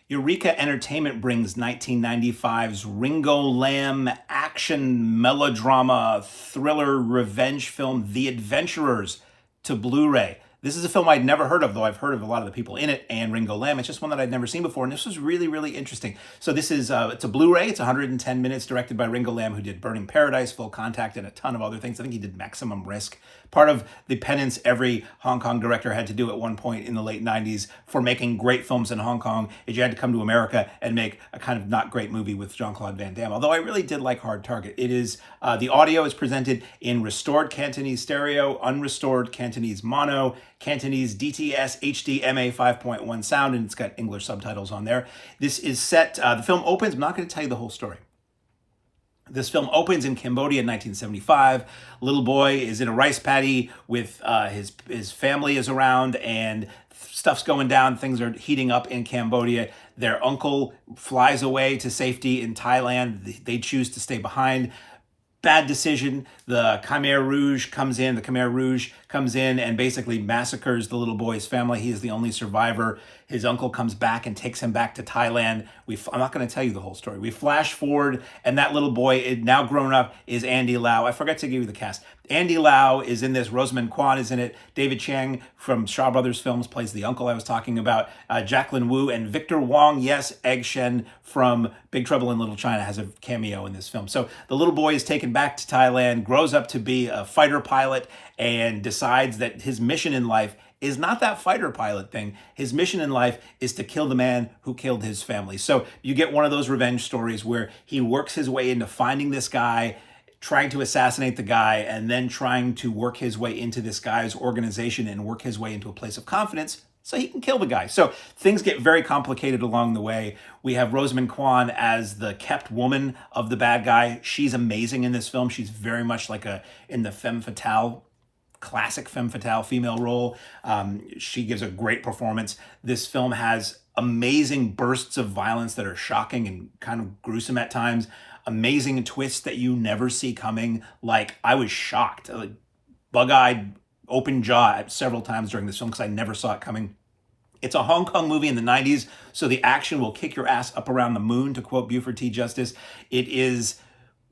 Eureka Entertainment brings 1995's Ringo Lam action melodrama thriller revenge film The Adventurers to Blu-ray. This is a film I'd never heard of, though I've heard of a lot of the people in it and Ringo Lam. It's just one that I'd never seen before, and this was really, really interesting. So this is it's a Blu-ray. It's 110 minutes, directed by Ringo Lam, who did Burning Paradise, Full Contact, and a ton of other things. I think he did Maximum Risk. Part of the penance every Hong Kong director had to do at one point in the late 90s for making great films in Hong Kong is you had to come to America and make a kind of not great movie with Jean-Claude Van Damme. Although I really did like Hard Target. It is the audio is presented in restored Cantonese stereo, unrestored Cantonese mono, Cantonese DTS HD MA 5.1 sound, and it's got English subtitles on there. This is set, the film opens, I'm not going to tell you the whole story. This film opens in Cambodia in 1975. Little boy is in a rice paddy with his family is around, and stuff's going down. Things are heating up in Cambodia. Their uncle flies away to safety in Thailand. They choose to stay behind. Bad decision. The Khmer Rouge comes in. The Khmer Rouge comes in and basically massacres the little boy's family. He is the only survivor. His uncle comes back and takes him back to Thailand. I'm not going to tell you the whole story. We flash forward, and that little boy, now grown up, is Andy Lau. I forgot to give you the cast. Andy Lau is in this. Rosamund Kwan is in it. David Chiang from Shaw Brothers Films plays the uncle I was talking about. Jacklyn Wu and Victor Wong, yes, Egg Shen from Big Trouble in Little China has a cameo in this film. So the little boy is taken back to Thailand, grows up to be a fighter pilot, and decides that his mission in life is not that fighter pilot thing. His mission in life is to kill the man who killed his family. So you get one of those revenge stories where he works his way into finding this guy, trying to assassinate the guy, and then trying to work his way into this guy's organization and work his way into a place of confidence so he can kill the guy. So things get very complicated along the way. We have Rosamund Kwan as the kept woman of the bad guy. She's amazing in this film. She's very much like in the femme fatale, classic femme fatale female role. She gives a great performance. This film has amazing bursts of violence that are shocking and kind of gruesome at times. Amazing twists that you never see coming. Like, I was shocked, like, bug-eyed, open jaw several times during this film because I never saw it coming. It's a Hong Kong movie in the 90s, so the action will kick your ass up around the moon, to quote Buford T. Justice. It is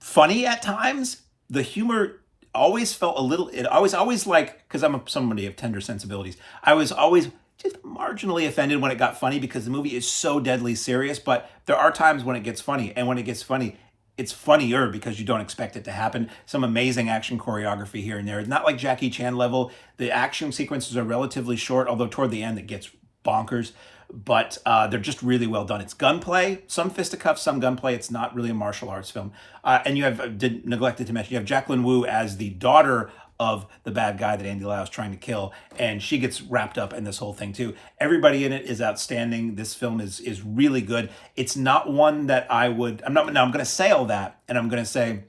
funny at times. The humor always felt a little, I was always like, because I'm somebody of tender sensibilities, I was always just marginally offended when it got funny because the movie is so deadly serious, but there are times when it gets funny, and when it gets funny, it's funnier because you don't expect it to happen. Some amazing action choreography here and there. Not like Jackie Chan level. The action sequences are relatively short, although toward the end it gets bonkers, but they're just really well done. It's gunplay, some fisticuffs, some gunplay. It's not really a martial arts film. And you have, neglected to mention, you have Jacklyn Wu as the daughter of the bad guy that Andy Lau is trying to kill, and she gets wrapped up in this whole thing too. Everybody in it is outstanding. This film is really good. It's not one that I'm going to say all that, and I'm going to say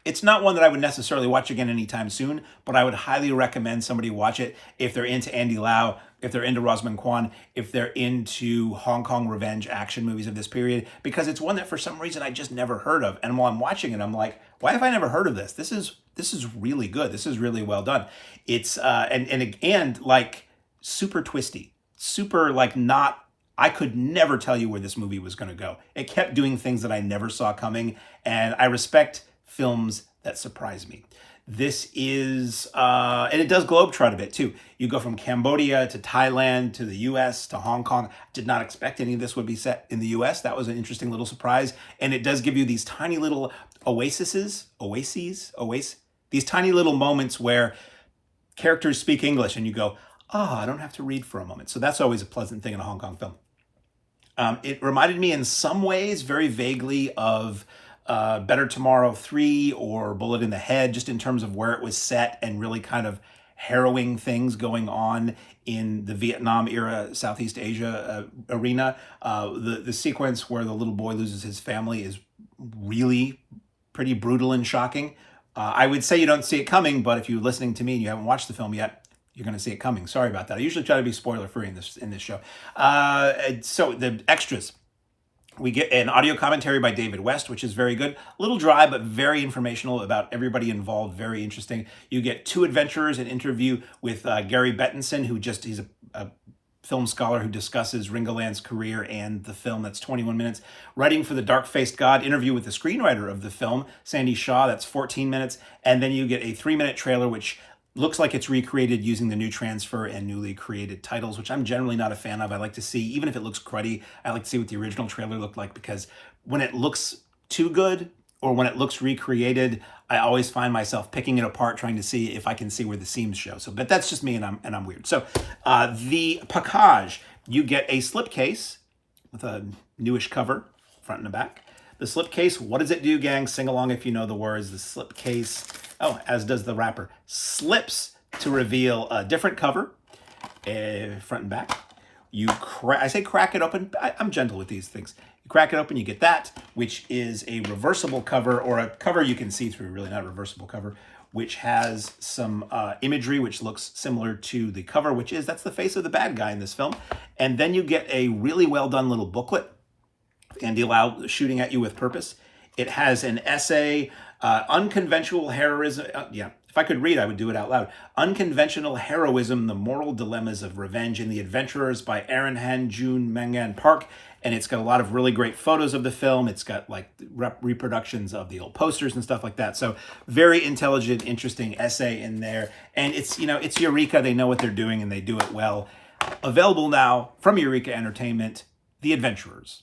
it's not one that I would necessarily watch again anytime soon, but I would highly recommend somebody watch it if they're into Andy Lau, if they're into Rosamund Kwan, if they're into Hong Kong revenge action movies of this period, because it's one that for some reason I just never heard of. And while I'm watching it, I'm like, why have I never heard of this? This is really good. This is really well done. It's and like super twisty, super like not. I could never tell you where this movie was going to go. It kept doing things that I never saw coming, and I respect films that surprise me. This is, and it does globetrot a bit too. You go from Cambodia to Thailand to the US to Hong Kong. Did not expect any of this would be set in the US. That was an interesting little surprise. And it does give you these tiny little oases, these tiny little moments where characters speak English and you go, I don't have to read for a moment. So that's always a pleasant thing in a Hong Kong film. It reminded me in some ways very vaguely of Better Tomorrow 3 or Bullet in the Head, just in terms of where it was set and really kind of harrowing things going on in the Vietnam era Southeast Asia arena. The sequence where the little boy loses his family is really pretty brutal and shocking. I would say you don't see it coming, but if you're listening to me and you haven't watched the film yet, you're going to see it coming. Sorry about that. I usually try to be spoiler free in this show. So the extras. We get an audio commentary by David West, which is very good. A little dry, but very informational about everybody involved. Very interesting. You get two adventurers, an interview with Gary Bettinson, he's a film scholar who discusses Ringo Lam's career and the film. That's 21 minutes. Writing for the Dark-Faced God, interview with the screenwriter of the film, Sandy Shaw, that's 14 minutes. And then you get a 3-minute trailer, which looks like it's recreated using the new transfer and newly created titles, which I'm generally not a fan of. I like to see, even if it looks cruddy, I like to see what the original trailer looked like, because when it looks too good or when it looks recreated, I always find myself picking it apart, trying to see if I can see where the seams show. So, but that's just me, and I'm weird. So, the package, you get a slipcase with a newish cover, front and back. The slipcase, what does it do, gang? Sing along if you know the words. The slipcase, oh, as does the wrapper, slips to reveal a different cover, front and back. I say crack it open. I'm gentle with these things. You crack it open, you get that, which is a reversible cover, or a cover you can see through, really not a reversible cover, which has some imagery which looks similar to the cover, that's the face of the bad guy in this film. And then you get a really well done little booklet, Andy Lau shooting at you with purpose. It has an essay, unconventional heroism. If I could read, I would do it out loud. Unconventional Heroism, the Moral Dilemmas of Revenge in the Adventurers by Aaron Han Jun Mangan Park. And it's got a lot of really great photos of the film. It's got like reproductions of the old posters and stuff like that. So very intelligent, interesting essay in there. And it's Eureka. They know what they're doing and they do it well. Available now from Eureka Entertainment, The Adventurers.